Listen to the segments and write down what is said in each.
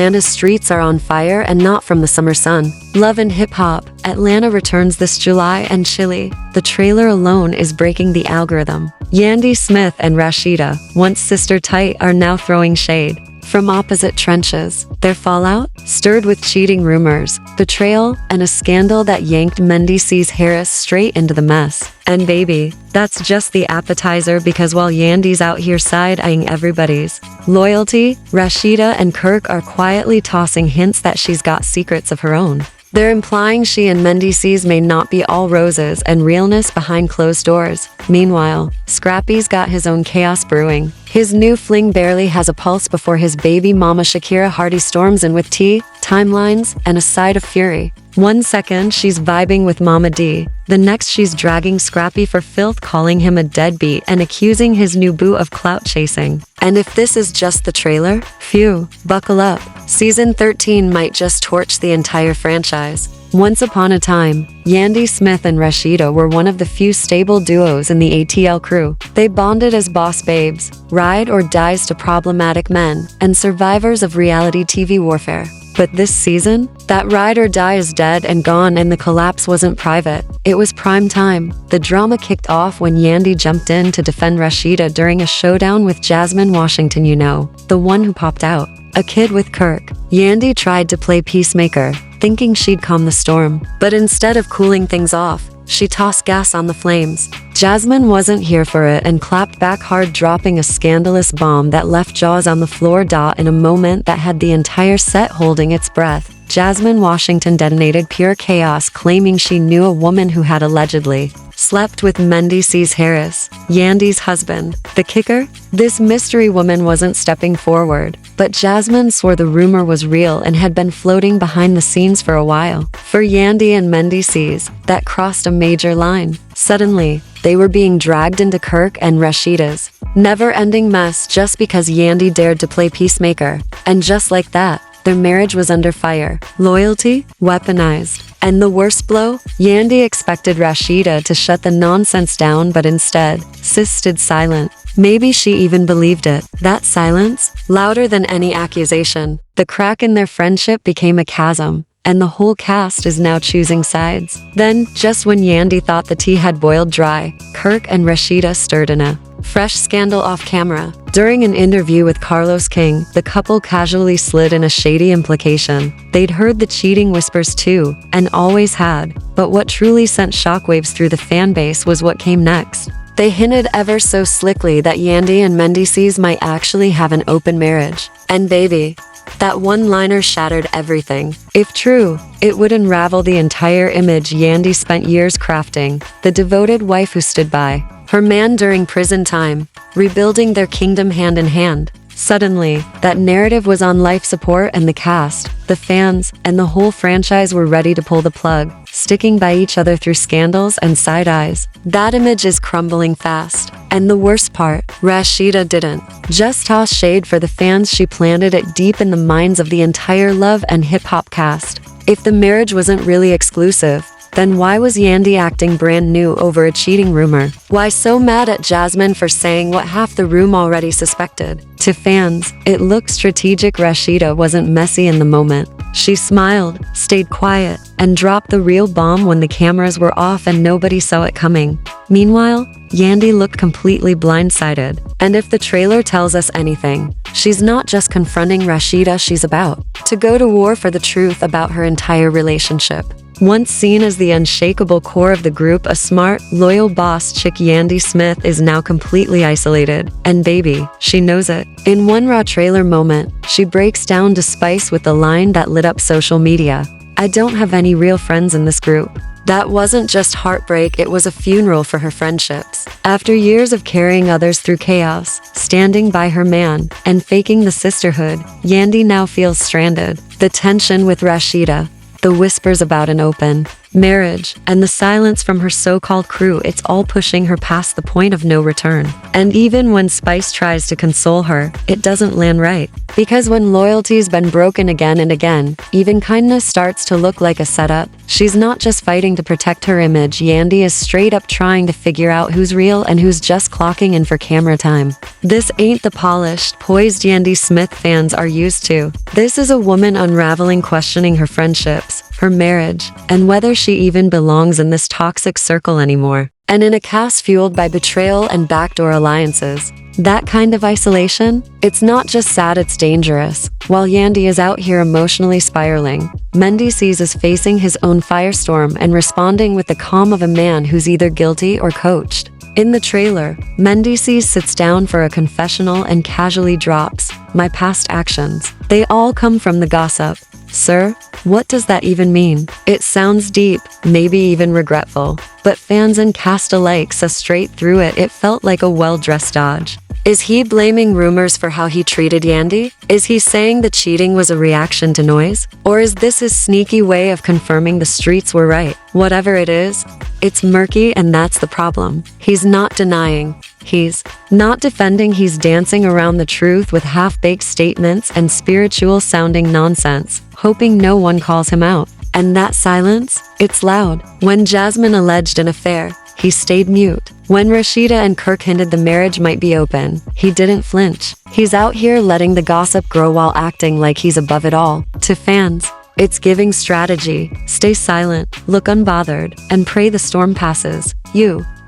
Atlanta's streets are on fire and not from the summer sun. Love and Hip Hop, Atlanta returns this July and chilly. The trailer alone is breaking the algorithm. Yandy Smith and Rashida, once sister tight, are now throwing shade. From opposite trenches, their fallout, stirred with cheating rumors, betrayal, and a scandal that yanked Mendy C's Harris straight into the mess. And baby, that's just the appetizer, because while Yandy's out here side-eyeing everybody's loyalty, Rashida and Kirk are quietly tossing hints that she's got secrets of her own. They're implying she and Mendy C's may not be all roses and realness behind closed doors. Meanwhile, Scrappy's got his own chaos brewing. His new fling barely has a pulse before his baby mama Shakira Hardy storms in with tea, timelines, and a side of fury. One second she's vibing with Mama D, the next she's dragging Scrappy for filth, calling him a deadbeat and accusing his new boo of clout chasing. And if this is just the trailer, phew, buckle up. Season 13 might just torch the entire franchise. Once upon a time, Yandy Smith and Rashida were one of the few stable duos in the ATL crew. They bonded as boss babes, ride or dies to problematic men, and survivors of reality TV warfare. But this season, that ride or die is dead and gone, and the collapse wasn't private. It was prime time. The drama kicked off when Yandy jumped in to defend Rashida during a showdown with Jasmine Washington, the one who popped out. A kid with Kirk. Yandy tried to play peacemaker, thinking she'd calm the storm. But instead of cooling things off, she tossed gas on the flames. Jasmine wasn't here for it and clapped back hard, dropping a scandalous bomb that left Jaws on the floor. In a moment that had the entire set holding its breath, Jasmine Washington detonated pure chaos, claiming she knew a woman who had allegedly slept with Mendy C's Harris, Yandy's husband. The kicker? This mystery woman wasn't stepping forward, but Jasmine swore the rumor was real and had been floating behind the scenes for a while. For Yandy and Mendy C's, that crossed a major line. Suddenly, they were being dragged into Kirk and Rashida's never-ending mess just because Yandy dared to play peacemaker. And just like that, their marriage was under fire. Loyalty? Weaponized. And the worst blow? Yandy expected Rashida to shut the nonsense down, but instead, Sis stood silent. Maybe she even believed it. That silence, louder than any accusation. The crack in their friendship became a chasm, and the whole cast is now choosing sides. Then, just when Yandy thought the tea had boiled dry, Kirk and Rashida stirred in a fresh scandal off camera. During an interview with Carlos King, the couple casually slid in a shady implication. They'd heard the cheating whispers too, and always had, but what truly sent shockwaves through the fanbase was what came next. They hinted ever so slickly that Yandy and Mendy C's might actually have an open marriage. And baby, that one-liner shattered everything. If true, it would unravel the entire image Yandy spent years crafting, the devoted wife who stood by her man during prison time, rebuilding their kingdom hand in hand. Suddenly, that narrative was on life support, and the cast, the fans, and the whole franchise were ready to pull the plug, sticking by each other through scandals and side eyes. That image is crumbling fast. And the worst part, Rashida didn't just toss shade for the fans, she planted it deep in the minds of the entire Love and Hip Hop cast. If the marriage wasn't really exclusive, then why was Yandy acting brand new over a cheating rumor? Why so mad at Jasmine for saying what half the room already suspected? To fans, it looked strategic. Rashida wasn't messy in the moment. She smiled, stayed quiet, and dropped the real bomb when the cameras were off and nobody saw it coming. Meanwhile, Yandy looked completely blindsided. And if the trailer tells us anything, she's not just confronting Rashida, she's about to go to war for the truth about her entire relationship. Once seen as the unshakable core of the group, a smart, loyal boss chick, Yandy Smith is now completely isolated. And baby, she knows it. In one raw trailer moment, she breaks down to Spice with the line that lit up social media: "I don't have any real friends in this group." That wasn't just heartbreak, it was a funeral for her friendships. After years of carrying others through chaos, standing by her man, and faking the sisterhood, Yandy now feels stranded. The tension with Rashida, the whispers about an open marriage, and the silence from her so-called crew. It's all pushing her past the point of no return. And even when Spice tries to console her, it doesn't land right. Because when loyalty's been broken again and again, even kindness starts to look like a setup. She's not just fighting to protect her image, Yandy is straight up trying to figure out who's real and who's just clocking in for camera time. This ain't the polished, poised Yandy Smith fans are used to. This is a woman unraveling, questioning her friendships, her marriage, and whether she even belongs in this toxic circle anymore. And in a cast fueled by betrayal and backdoor alliances, that kind of isolation, it's not just sad, it's dangerous. While Yandy is out here emotionally spiraling, Mendices is facing his own firestorm and responding with the calm of a man who's either guilty or coached. In the trailer, Mendices sits down for a confessional and casually drops, "My past actions, they all come from the gossip." Sir, what does that even mean? It sounds deep, maybe even regretful, but fans and cast alike saw straight through it. It felt like a well-dressed dodge. Is he blaming rumors for how he treated Yandy? Is he saying the cheating was a reaction to noise? Or is this his sneaky way of confirming the streets were right? Whatever it is, it's murky, and that's the problem. He's not denying. He's not defending. He's dancing around the truth with half-baked statements and spiritual-sounding nonsense, hoping no one calls him out. And that silence? It's loud. When Jasmine alleged an affair, he stayed mute. When Rashida and Kirk hinted the marriage might be open, he didn't flinch. He's out here letting the gossip grow while acting like he's above it all. To fans, it's giving strategy. Stay silent, look unbothered, and pray the storm passes.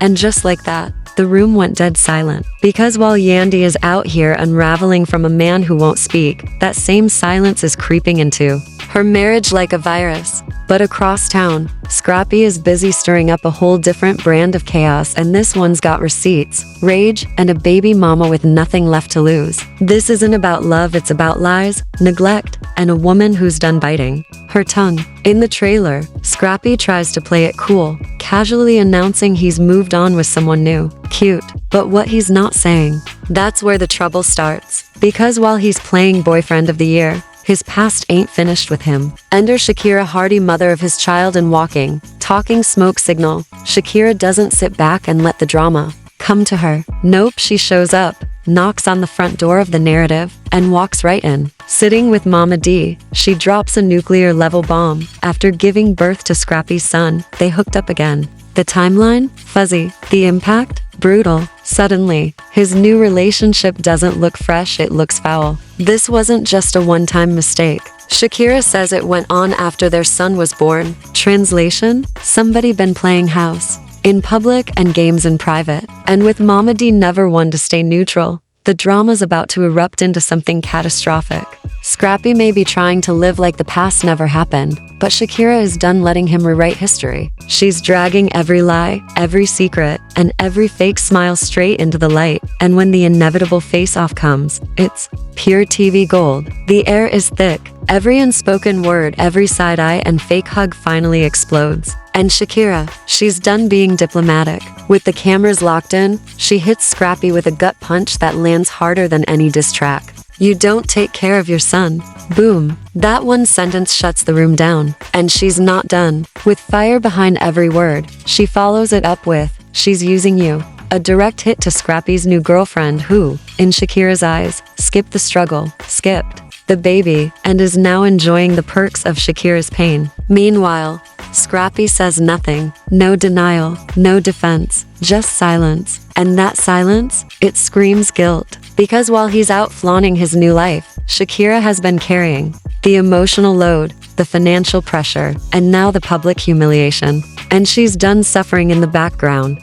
And just like that, the room went dead silent. Because while Yandy is out here unraveling from a man who won't speak, that same silence is creeping into her marriage like a virus. But across town, Scrappy is busy stirring up a whole different brand of chaos, and this one's got receipts, rage, and a baby mama with nothing left to lose. This isn't about love, it's about lies, neglect, and a woman who's done biting her tongue. In the trailer, Scrappy tries to play it cool, casually announcing he's moved on with someone new. Cute. But what he's not saying, that's where the trouble starts. Because while he's playing boyfriend of the year, his past ain't finished with him. Enter Shakira Hardy, mother of his child, and walking, talking smoke signal. Shakira doesn't sit back and let the drama come to her. Nope, she shows up, knocks on the front door of the narrative, and walks right in. Sitting with Mama D, she drops a nuclear-level bomb. After giving birth to Scrappy's son, they hooked up again. The timeline? Fuzzy. The impact? Brutal. Suddenly, his new relationship doesn't look fresh, it looks foul. This wasn't just a one-time mistake. Shakira says it went on after their son was born. Translation? Somebody been playing house. In public and games in private. And with Mama D never one to stay neutral, the drama's about to erupt into something catastrophic. Scrappy may be trying to live like the past never happened, but Shakira is done letting him rewrite history. She's dragging every lie, every secret, and every fake smile straight into the light. And when the inevitable face-off comes, it's pure TV gold. The air is thick. Every unspoken word, every side eye, and fake hug finally explodes. And Shakira, she's done being diplomatic. With the cameras locked in, she hits Scrappy with a gut punch that lands harder than any diss track. "You don't take care of your son." Boom. That one sentence shuts the room down. And she's not done. With fire behind every word, she follows it up with, "She's using you." A direct hit to Scrappy's new girlfriend who, in Shakira's eyes, skipped the struggle, skipped the baby, and is now enjoying the perks of Shakira's pain. Meanwhile, Scrappy says nothing. No denial, no defense, just silence. And that silence, it screams guilt. Because while he's out flaunting his new life, Shakira has been carrying the emotional load, the financial pressure, and now the public humiliation. And she's done suffering in the background.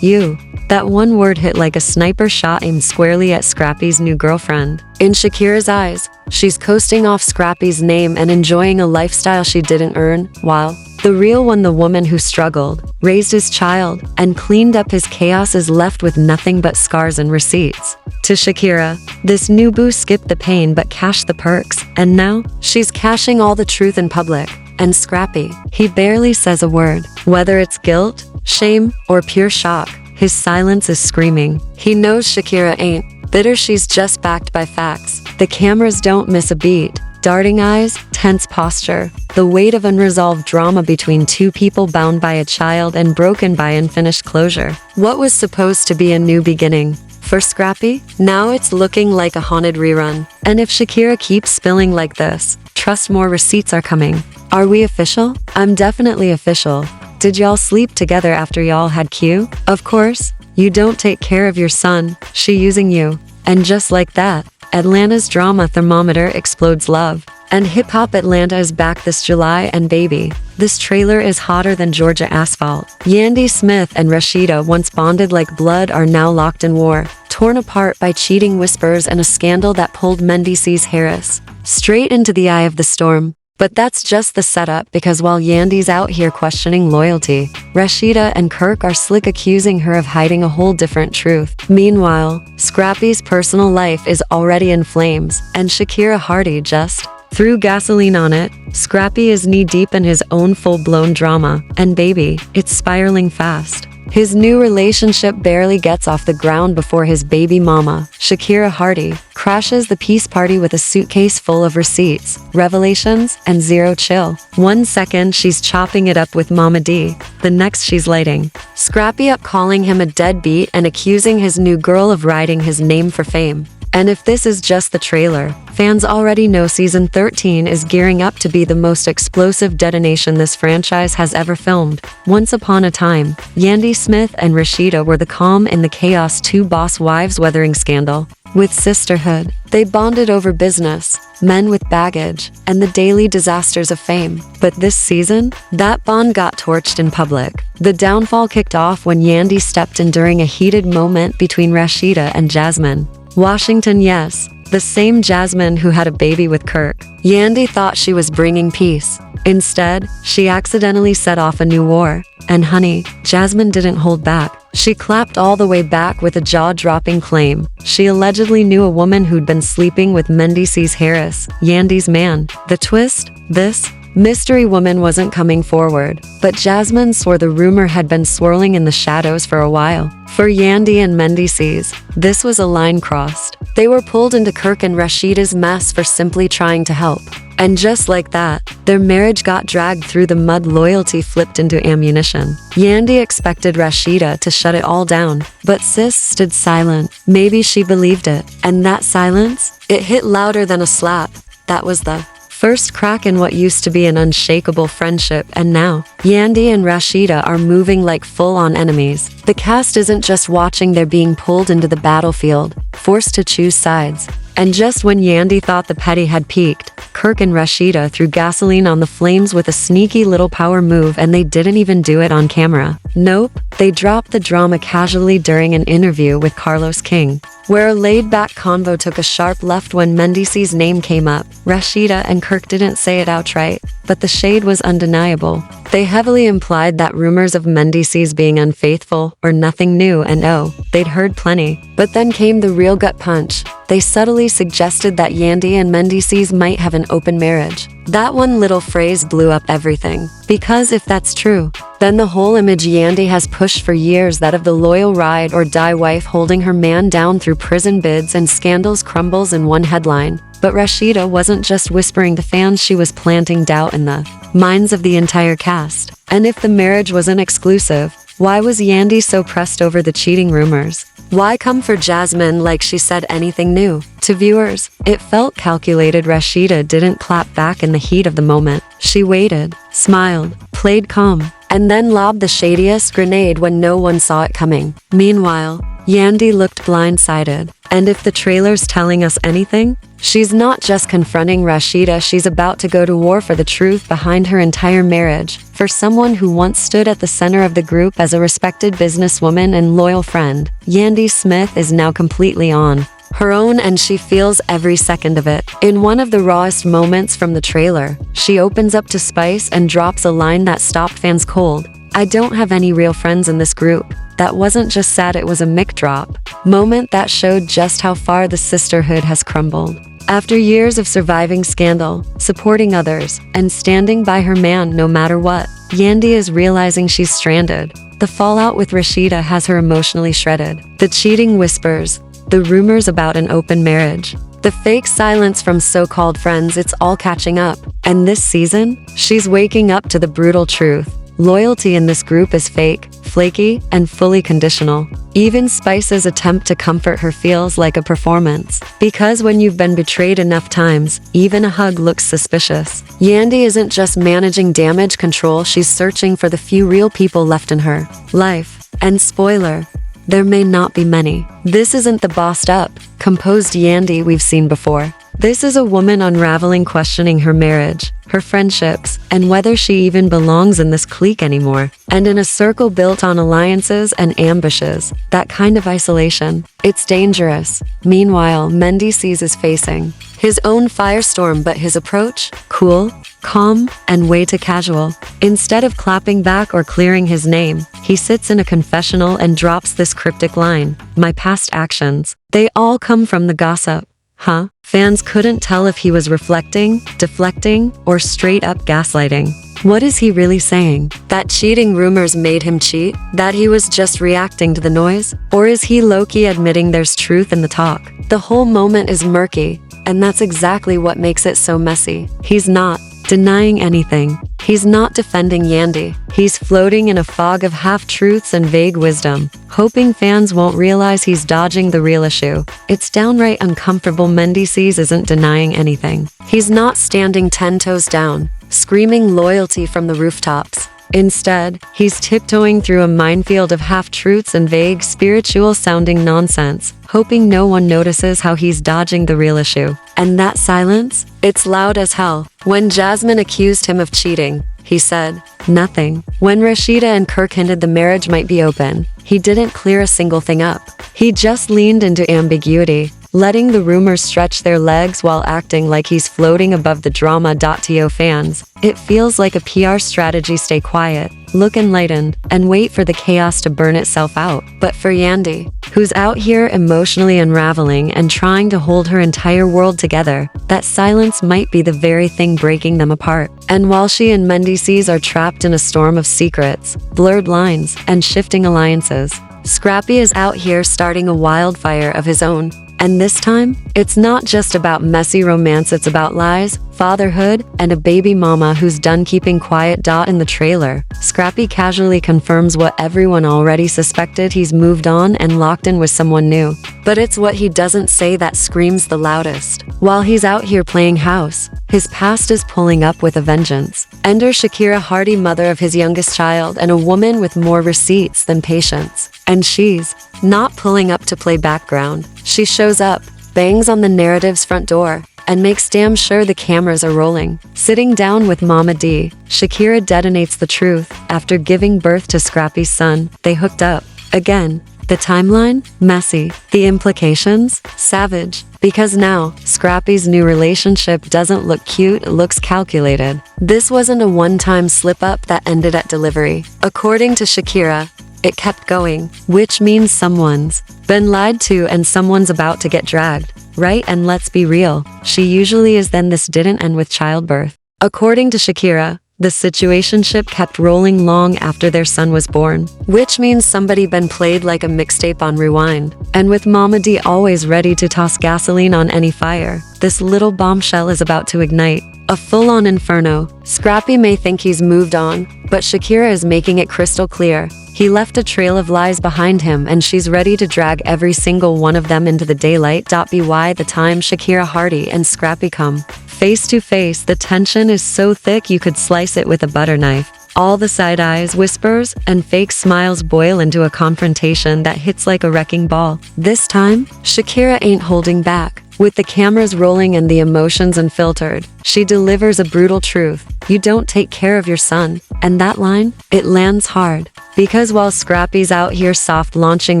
That one word hit like a sniper shot aimed squarely at Scrappy's new girlfriend. In Shakira's eyes, she's coasting off Scrappy's name and enjoying a lifestyle she didn't earn, while the real one, the woman who struggled, raised his child, and cleaned up his chaos, is left with nothing but scars and receipts. To Shakira, this new boo skipped the pain but cashed the perks, and now, she's cashing all the truth in public. And Scrappy, he barely says a word. Whether it's guilt, shame, or pure shock, his silence is screaming. He knows Shakira ain't bitter, she's just backed by facts. The cameras don't miss a beat. Darting eyes, tense posture, the weight of unresolved drama between two people bound by a child and broken by unfinished closure. What was supposed to be a new beginning for Scrappy, now it's looking like a haunted rerun. And if Shakira keeps spilling like this, trust more receipts are coming. Are we official? I'm definitely official. Did y'all sleep together after y'all had Q? Of course. You don't take care of your son, she using you. And just like that, Atlanta's drama thermometer explodes love. And Hip Hop Atlanta is back this July, and baby, this trailer is hotter than Georgia asphalt. Yandy Smith and Rashida, once bonded like blood, are now locked in war, torn apart by cheating whispers and a scandal that pulled Mendices Harris straight into the eye of the storm. But that's just the setup, because while Yandy's out here questioning loyalty, Rashida and Kirk are slick accusing her of hiding a whole different truth. Meanwhile, Scrappy's personal life is already in flames, and Shakira Hardy just threw gasoline on it. Scrappy is knee-deep in his own full-blown drama, and baby, it's spiraling fast. His new relationship barely gets off the ground before his baby mama, Shakira Hardy, crashes the peace party with a suitcase full of receipts, revelations, and zero chill. 1 second she's chopping it up with Mama D, the next she's lighting Scrappy up, calling him a deadbeat and accusing his new girl of riding his name for fame. And if this is just the trailer, fans already know season 13 is gearing up to be the most explosive detonation this franchise has ever filmed. Once upon a time, Yandy Smith and Rashida were the calm in the chaos, two boss wives weathering scandal. With sisterhood, they bonded over business, men with baggage, and the daily disasters of fame. But this season, that bond got torched in public. The downfall kicked off when Yandy stepped in during a heated moment between Rashida and Jasmine Washington, yes, the same Jasmine who had a baby with Kirk. Yandy thought she was bringing peace. Instead, she accidentally set off a new war. And honey, Jasmine didn't hold back. She clapped all the way back with a jaw-dropping claim. She allegedly knew a woman who'd been sleeping with Mendices Harris, Yandy's man. The twist? This mystery woman wasn't coming forward, but Jasmine swore the rumor had been swirling in the shadows for a while. For Yandy and Mendices, this was a line crossed. They were pulled into Kirk and Rashida's mess for simply trying to help. And just like that, their marriage got dragged through the mud. Loyalty flipped into ammunition. Yandy expected Rashida to shut it all down, but sis stood silent. Maybe she believed it. And that silence? It hit louder than a slap. That was the first crack in what used to be an unshakable friendship, and now, Yandy and Rashida are moving like full-on enemies. The cast isn't just watching, they're being pulled into the battlefield, forced to choose sides. And just when Yandy thought the petty had peaked, Kirk and Rashida threw gasoline on the flames with a sneaky little power move, and they didn't even do it on camera. Nope, they dropped the drama casually during an interview with Carlos King, where a laid-back convo took a sharp left when Mendices' name came up. Rashida and Kirk didn't say it outright, but the shade was undeniable. They heavily implied that rumors of Mendices being unfaithful or nothing new, and oh, they'd heard plenty. But then came the real gut punch. They subtly suggested that Yandy and Mendices might have an open marriage. That one little phrase blew up everything. Because if that's true, then the whole image Yandy has pushed for years, that of the loyal ride or die wife holding her man down through prison bids and scandals, crumbles in one headline. But Rashida wasn't just whispering to fans, she was planting doubt in the minds of the entire cast. And if the marriage wasn't exclusive, why was Yandy so pressed over the cheating rumors? Why come for Jasmine like she said anything new? To viewers, it felt calculated. Rashida didn't clap back in the heat of the moment. She waited, smiled, played calm, and then lobbed the shadiest grenade when no one saw it coming. Meanwhile, Yandy looked blindsided. And if the trailer's telling us anything, she's not just confronting Rashida, she's about to go to war for the truth behind her entire marriage. For someone who once stood at the center of the group as a respected businesswoman and loyal friend, Yandy Smith is now completely on her own, and she feels every second of it. In one of the rawest moments from the trailer, she opens up to Spice and drops a line that stopped fans cold. "I don't have any real friends in this group." That wasn't just sad, it was a mic drop moment that showed just how far the sisterhood has crumbled. After years of surviving scandal, supporting others, and standing by her man no matter what, Yandy is realizing she's stranded. The fallout with Rashida has her emotionally shredded. The cheating whispers, the rumors about an open marriage, the fake silence from so-called friends, it's all catching up. And this season, she's waking up to the brutal truth. Loyalty in this group is fake, flaky, and fully conditional. Even Spice's attempt to comfort her feels like a performance. Because when you've been betrayed enough times, even a hug looks suspicious. Yandy isn't just managing damage control, she's searching for the few real people left in her life. And spoiler, there may not be many. This isn't the bossed up, composed Yandy we've seen before. This is a woman unraveling, questioning her marriage, her friendships, and whether she even belongs in this clique anymore. And in a circle built on alliances and ambushes, that kind of isolation, it's dangerous. Meanwhile, Mendices is facing his own firestorm, but his approach? Cool, calm, and way too casual. Instead of clapping back or clearing his name, he sits in a confessional and drops this cryptic line: "My past actions, they all come from the gossip." Huh? Fans couldn't tell if he was reflecting, deflecting, or straight up gaslighting. What is he really saying? That cheating rumors made him cheat? That he was just reacting to the noise? Or is he low-key admitting there's truth in the talk? The whole moment is murky, and that's exactly what makes it so messy. He's not denying anything. He's not defending Yandy. He's floating in a fog of half-truths and vague wisdom, hoping fans won't realize he's dodging the real issue. It's downright uncomfortable. Mendices isn't denying anything. He's not standing 10 toes down, screaming loyalty from the rooftops. Instead, he's tiptoeing through a minefield of half-truths and vague, spiritual-sounding nonsense, hoping no one notices how he's dodging the real issue. And that silence? It's loud as hell. When Jasmine accused him of cheating, he said nothing. When Rashida and Kirk hinted the marriage might be open, he didn't clear a single thing up. He just leaned into ambiguity, letting the rumors stretch their legs while acting like he's floating above the drama. To fans, it feels like a PR strategy: stay quiet, look enlightened, and wait for the chaos to burn itself out. But for Yandy, who's out here emotionally unraveling and trying to hold her entire world together, that silence might be the very thing breaking them apart. And while she and Mendices are trapped in a storm of secrets, blurred lines, and shifting alliances, Scrappy is out here starting a wildfire of his own. And this time, it's not just about messy romance, it's about lies, fatherhood, and a baby mama who's done keeping quiet. In the trailer, Scrappy casually confirms what everyone already suspected: he's moved on and locked in with someone new. But it's what he doesn't say that screams the loudest. While he's out here playing house, his past is pulling up with a vengeance. Enter Shakira Hardy, mother of his youngest child and a woman with more receipts than patience. And she's not pulling up to play background. She shows up, bangs on the narrative's front door, and makes damn sure the cameras are rolling. Sitting down with Mama D, Shakira detonates the truth. After giving birth to Scrappy's son, they hooked up. Again, the timeline? Messy. The implications? Savage. Because now, Scrappy's new relationship doesn't look cute, it looks calculated. This wasn't a one-time slip-up that ended at delivery. According to Shakira, it kept going, which means someone's been lied to and someone's about to get dragged, right? And let's be real, she usually is. Then this didn't end with childbirth. According to Shakira, the situationship kept rolling long after their son was born, which means somebody been played like a mixtape on rewind. And with Mama D always ready to toss gasoline on any fire, this little bombshell is about to ignite a full-on inferno. Scrappy may think he's moved on, but Shakira is making it crystal clear. He left a trail of lies behind him and she's ready to drag every single one of them into the daylight. By the time Shakira Hardy and Scrappy come face to face, the tension is so thick you could slice it with a butter knife. All the side eyes, whispers, and fake smiles boil into a confrontation that hits like a wrecking ball. This time, Shakira ain't holding back. With the cameras rolling and the emotions unfiltered, she delivers a brutal truth. You don't take care of your son. And that line, it lands hard. Because while Scrappy's out here soft launching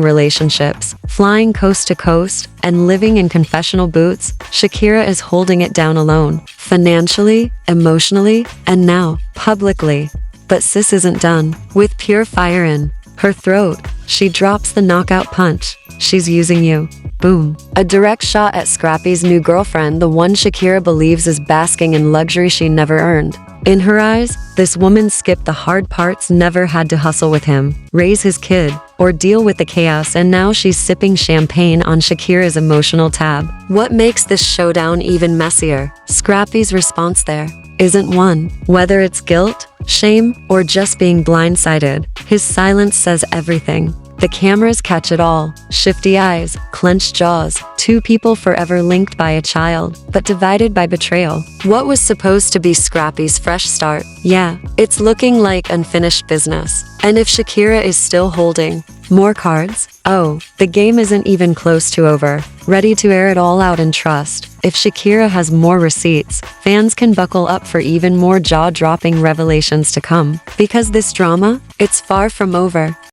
relationships, flying coast to coast, and living in confessional boots, Shakira is holding it down alone. Financially, emotionally, and now, publicly. But sis isn't done. With pure fire in her throat, she drops the knockout punch. She's using you. Boom. A direct shot at Scrappy's new girlfriend, the one Shakira believes is basking in luxury she never earned. In her eyes, this woman skipped the hard parts, never had to hustle with him, raise his kid, or deal with the chaos, and now she's sipping champagne on Shakira's emotional tab. What makes this showdown even messier? Scrappy's response there isn't one. Whether it's guilt, shame, or just being blindsided, his silence says everything. The cameras catch it all. Shifty eyes, clenched jaws, two people forever linked by a child, but divided by betrayal. What was supposed to be Scrappy's fresh start? Yeah, it's looking like unfinished business. And if Shakira is still holding more cards, oh, the game isn't even close to over. Ready to air it all out and trust. If Shakira has more receipts, fans can buckle up for even more jaw-dropping revelations to come. Because this drama, it's far from over.